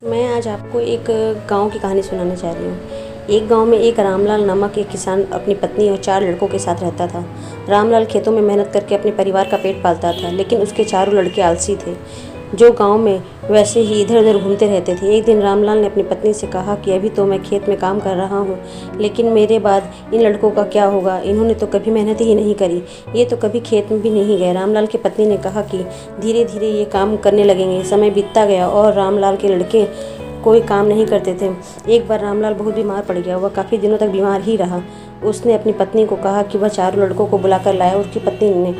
मैं आज आपको एक गांव की कहानी सुनाने जा रही हूँ। एक गांव में एक रामलाल नामक एक किसान अपनी पत्नी और 4 लड़कों के साथ रहता था। रामलाल खेतों में मेहनत करके अपने परिवार का पेट पालता था, लेकिन उसके चारों लड़के आलसी थे, जो गांव में वैसे ही इधर उधर घूमते रहते थे। एक दिन रामलाल ने अपनी पत्नी से कहा कि अभी तो मैं खेत में काम कर रहा हूँ, लेकिन मेरे बाद इन लड़कों का क्या होगा? इन्होंने तो कभी मेहनत ही नहीं करी, ये तो कभी खेत में भी नहीं गए। रामलाल की पत्नी ने कहा कि धीरे धीरे ये काम करने लगेंगे। समय बीतता गया और रामलाल के लड़के कोई काम नहीं करते थे। एक बार रामलाल बहुत बीमार पड़ गया। वह काफ़ी दिनों तक बीमार ही रहा। उसने अपनी पत्नी को कहा कि वह चारों लड़कों को बुलाकर लाए। उसकी पत्नी ने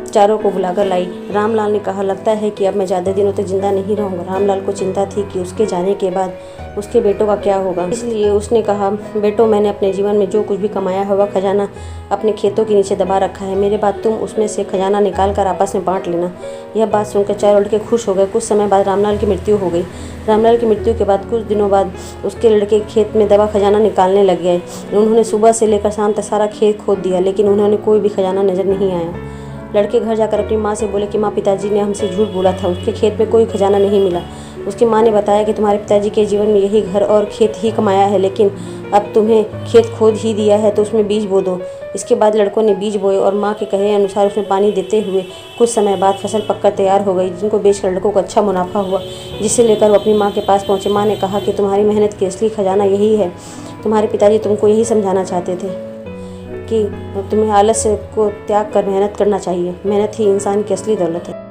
चारों को बुलाकर लाई। रामलाल ने कहा, लगता है कि अब मैं ज़्यादा दिनों तक जिंदा नहीं रहूँगा। रामलाल को चिंता थी कि उसके जाने के बाद उसके बेटों का क्या होगा। इसलिए उसने कहा, बेटो, मैंने अपने जीवन में जो कुछ भी कमाया है वह खजाना अपने खेतों के नीचे दबा रखा है। मेरे बाद तुम उसमें से खजाना निकाल कर आपस में बांट लेना। यह बात सुनकर चारों लड़के खुश हो गए। कुछ समय बाद रामलाल की मृत्यु हो गई। रामलाल की मृत्यु के बाद कुछ दिनों बाद उसके लड़के खेत में दबा खजाना निकालने लग गए। उन्होंने सुबह से लेकर शाम तक सारा खेत खोद दिया, लेकिन उन्होंने कोई भी खजाना नजर नहीं आया। लड़के घर जाकर अपनी माँ से बोले कि माँ, पिताजी ने हमसे झूठ बोला था, उसके खेत में कोई खजाना नहीं मिला। उसकी माँ ने बताया कि तुम्हारे पिताजी के जीवन में यही घर और खेत ही कमाया है, लेकिन अब तुम्हें खेत खोद ही दिया है तो उसमें बीज बो दो। इसके बाद लड़कों ने बीज बोए और माँ के कहे अनुसार उसमें पानी देते हुए कुछ समय बाद फसल पककर तैयार हो गई, जिनको बेचकर लड़कों को अच्छा मुनाफा हुआ, जिसे लेकर वो अपनी माँ के पास पहुँचे। माँ ने कहा कि तुम्हारी मेहनत की असली खजाना यही है। तुम्हारे पिताजी तुमको यही समझाना चाहते थे कि तुम्हें आलस को त्याग कर मेहनत करना चाहिए। मेहनत ही इंसान की असली दौलत है।